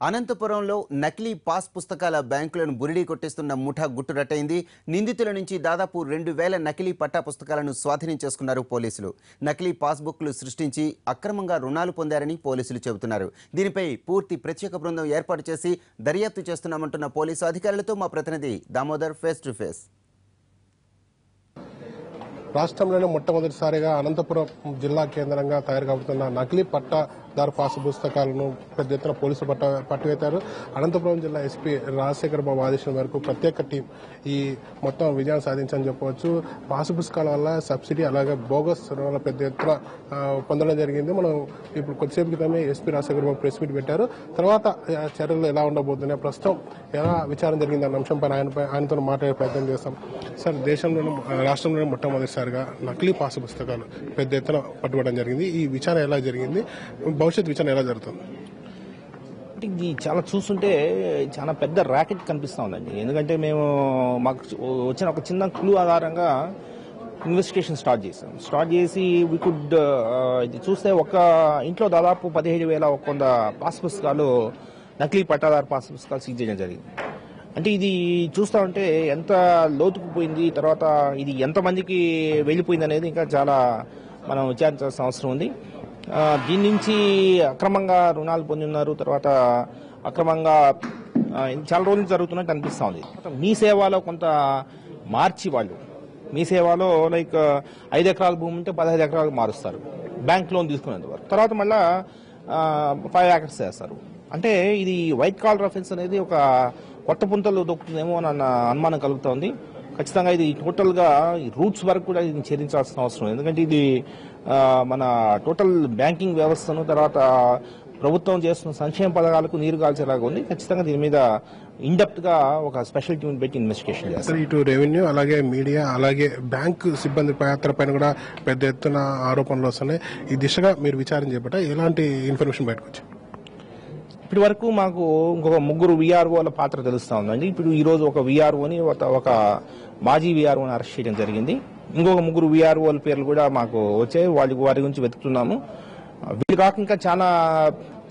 అనంతపురంలో నకిలీ పాస్ పుస్తకాల బ్యాంకులను బురిడీ కొట్టిస్తున్న ముఠా గుట్టురట్టయింది. నిందితుల నుంచి దాదాపు 2000 నకిలీ పట్టా పుస్తకాలను స్వాధీనం చేసుకున్నారు పోలీసులు. నకిలీ పాస్బుక్లు సృష్టించి అక్రమంగా రుణాలు పొందారని పోలీసులు చెబుతున్నారు. దీనిపై పూర్తి ప్రత్యేక బృందం ఏర్పాటు చేసి దర్యాప్తు చేస్తున్నామంటున్న పోలీసు అధికారులతో మా ప్రతినిధి దామోదర్ ఫేస్ టు ఫేస్. రాష్ట్రంలోనే మొట్టమొదటిసారిగా అనంతపురం జిల్లా కేంద్రంగా తయారు కాబడుతున్న నకిలీ పట్టాదారు పాసు పుస్తకాలను పెద్ద ఎత్తున పోలీసులు పట్టువేశారు. అనంతపురం జిల్లా ఎస్పీ రాజశేఖర్ బాబు ఆదేశం మేరకు ప్రత్యేక టీం ఈ మొత్తం విజయం సాధించని చెప్పవచ్చు. పాసు పుస్తకాల వల్ల సబ్సిడీ అలాగే బోగస్ రుణాల పెద్ద ఎత్తున పొందడం జరిగింది. మనం ఇప్పుడు కొద్దిసేపు క్రితమే ఎస్పీ రాజశేఖర్ బాబు ప్రెస్ మీట్ పెట్టారు. తర్వాత చర్యలు ఎలా ఉండబోతున్నాయి, ప్రస్తుతం ఎలా విచారణ జరిగింది అన్న అంశంపై ఆయనతో మాట్లాడే ప్రయత్నం చేస్తాం. సార్, రాష్ట్రంలోనే మొట్టమొదటిసారిగా నకిలీ పాసు పుస్తకాలు పెద్ద ఎత్తున పట్టుబడడం జరిగింది. ఈ విచారణ ఎలా జరిగింది, భవిష్యత్ విచారణ ఎలా జరుగుతుంది? ఇది చాలా చూస్తుంటే చాలా పెద్ద ర్యాకెట్ కనిపిస్తూ ఉందండి. ఎందుకంటే మాకు వచ్చిన ఒక చిన్న క్లూ ఆధారంగా ఇన్వెస్టిగేషన్ స్టార్ట్ చేసి వీ కుడ్ ఇది చూస్తే ఒక ఇంట్లో దాదాపు 17,100 పాస్ పుస్తకాలు నకిలీ పట్టాదారు పాస్ పుస్తకాలు సీజ్ చేయడం జరిగింది. అంటే ఇది చూస్తూ ఉంటే ఎంత లోతుకు పోయింది, తర్వాత ఇది ఎంతమందికి వెళ్ళిపోయింది అనేది ఇంకా చాలా మనం విచారించాల్సిన అవసరం ఉంది. దీని నుంచి అక్రమంగా రుణాలు పొంది ఉన్నారు, తర్వాత అక్రమంగా చాలా రోజులు జరుగుతున్నట్టు అనిపిస్తూ ఉంది. మీ సేవలో కొంత మార్చి వాళ్ళు మీ సేవలో లైక్ 5 ఎకరాల భూమి ఉంటే 15 ఎకరాలకు మారుస్తారు బ్యాంక్ లోన్ తీసుకునేందుకు, తర్వాత మళ్ళా 5 acres చేస్తారు. అంటే ఇది వైట్ కాలర్ అఫెన్స్ అనేది ఒక కొత్త పుంతలు దొక్కుతుందేమో అన్న అనుమానం కలుగుతోంది. ఖచ్చితంగా ఇది టోటల్ గా రూట్స్ వరకు కూడా ఇది ఛేదించాల్సిన అవసరం. ఎందుకంటే ఇది మన టోటల్ బ్యాంకింగ్ వ్యవస్థను, తర్వాత ప్రభుత్వం చేస్తున్న సంక్షేమ పథకాలకు నీరు కాల్చేలాగా ఉంది. ఖచ్చితంగా దీని మీద ఇన్డెప్త్ గా ఒక స్పెషల్ టీం పెట్టి ఇన్వెస్టిగేషన్ చేస్తారు. ఇటు రెవెన్యూ, అలాగే మీడియా, అలాగే బ్యాంకు సిబ్బంది పాత్రపైన కూడా పెద్ద ఎత్తున ఆరోపణలు వస్తున్నాయి. ఈ దిశగా మీరు విచారణ చేపట్ట ఎలాంటి ఇన్ఫర్మేషన్ బయటకు వచ్చింది? ఇప్పటి వరకు మాకు ఇంకొక 3 VROల పాత్ర తెలుస్తా ఉందండి. ఇప్పుడు ఈ రోజు ఒక VROని, ఒక మాజీ VROని అరెస్ట్ చేయడం జరిగింది. ఇంకొక 3 VROల పేర్లు కూడా మాకు వచ్చాయి. వారి గురించి వెతుకుతున్నాము. వీళ్ళు కాక ఇంకా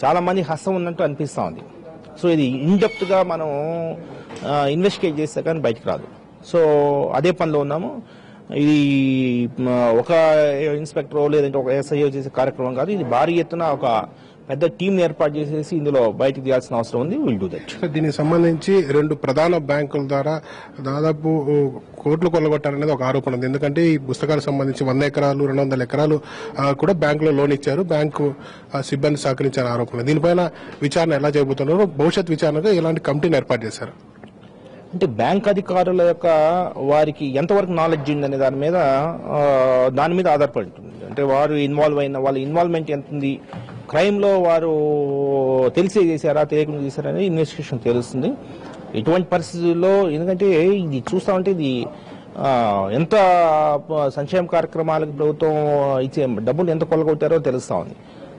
చాలా మంది హస్తం ఉన్నట్టు అనిపిస్తా ఉంది. సో ఇది ఇన్డెప్త్ గా మనం ఇన్వెస్టిగేట్ చేస్తే కానీ బయటకు రాదు. సో అదే పనిలో ఉన్నాము. ఇది ఒక ఇన్స్పెక్టర్ లేదంటే ఒక SIO చేసే కార్యక్రమం కాదు. ఇది భారీ ఎత్తున ఒక పెద్ద టీం ఏర్పాటు చేసేసి ఇందులో బయటకు తీయాల్సిన అవసరం ఉంది. Will do that. దీనికి సంబంధించి 2 ప్రధాన బ్యాంకుల ద్వారా దాదాపు కోట్లు కొల్లగొట్టారనేది ఒక ఆరోపణ ఉంది. ఎందుకంటే ఈ పుస్తకాలకు సంబంధించి 100 ఎకరాలు 200 ఎకరాలు కూడా బ్యాంకులో లోన్ ఇచ్చారు, బ్యాంకు సిబ్బంది సహకరించిన ఆరోపణ. దీనిపైన విచారణ ఎలా చేయబోతున్నారు, భవిష్యత్ విచారణగా ఎలాంటి కమిటీని ఏర్పాటు చేశారు? అంటే బ్యాంక్ అధికారుల యొక్క వారికి ఎంతవరకు నాలెడ్జ్ ఉందనే దాని మీద ఆధారపడి ఉంటుంది. అంటే వారు వాళ్ళ ఇన్వాల్వ్మెంట్ ఎంత ఉంది, క్రైమ్ లో వారు తెలిసే చేశారా తెలియకుండా చేశారా అనేది ఇన్వెస్టిగేషన్ తెలుస్తుంది. ఎటువంటి పరిస్థితుల్లో, ఎందుకంటే ఇది చూస్తా ఉంటే ఇది ఎంత సంక్షేమ కార్యక్రమాలకు ప్రభుత్వం ఇచ్చే డబ్బులు ఎంత కొల్లగొట్టారో తెలుస్తా ఉంది.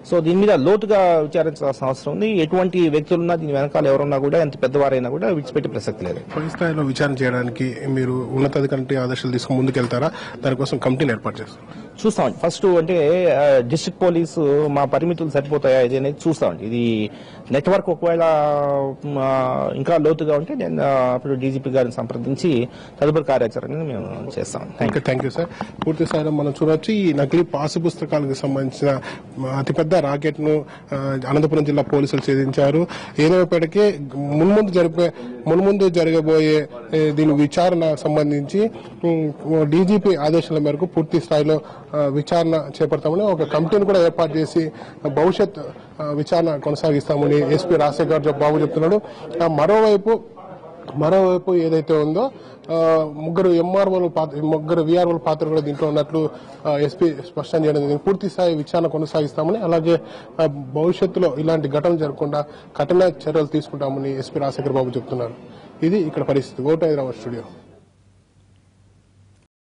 సో దీని మీద లోతుగా విచారించాల్సిన అవసరం ఉంది. ఎటువంటి వ్యక్తులున్నా, దీని వెనకాల ఎవరున్నా కూడా, ఎంత పెద్దవారైనా కూడా విడిచిపెట్టే ప్రసక్తి లేదు. పై స్థాయిలో విచారణ చేయడానికి మీరు ఉన్నతాధికారి ఆదేశాలు తీసుకుని ముందుకెళ్తారా? దానికోసం కమిటీని ఏర్పాటు చేస్తారు. చూస్తామండి. ఫస్ట్ అంటే డిస్ట్రిక్ట్ పోలీసు మా పరిమితులు సరిపోతాయా ఇది అనేది చూస్తామండి. ఇది నెట్వర్క్ ఒకవేళ ఇంకా లోతుగా ఉంటే నేను అప్పుడు DGP గారిని సంప్రదించి తదుపరి కార్యాచరణని మేము చేస్తాం. Thank you sir. పూర్తి స్థాయిలో మనం చూడవచ్చు, ఈ నకిలీ పాసు పుస్తకాలకు సంబంధించిన అతిపెద్ద రాకెట్ ను అనంతపురం జిల్లా పోలీసులు ఛేదించారు. ఏదైనప్పటికీ మున్ముందు జరగబోయే దీని విచారణ సంబంధించి DGP ఆదేశాల మేరకు పూర్తి స్థాయిలో విచారణ చేపడతామని ఒక కమిటీని కూడా ఏర్పాటు చేసి భవిష్యత్ విచారణ కొనసాగిస్తామని ఎస్పీ రాజశేఖర్ బాబు చెప్తున్నాడు. మరోవైపు ఏదైతే ఉందో 3 VROల పాత్ర కూడా దీంట్లో ఉన్నట్లు ఎస్పీ స్పష్టం చేయడం జరిగింది. పూర్తి స్థాయి విచారణ కొనసాగిస్తామని, అలాగే భవిష్యత్తులో ఇలాంటి ఘటనలు జరగకుండా కఠిన చర్యలు తీసుకుంటామని ఎస్పీ రాజశేఖర్ బాబు చెప్తున్నారు. ఇది ఇక్కడ పరిస్థితి. హైదరాబాద్ స్టూడియో.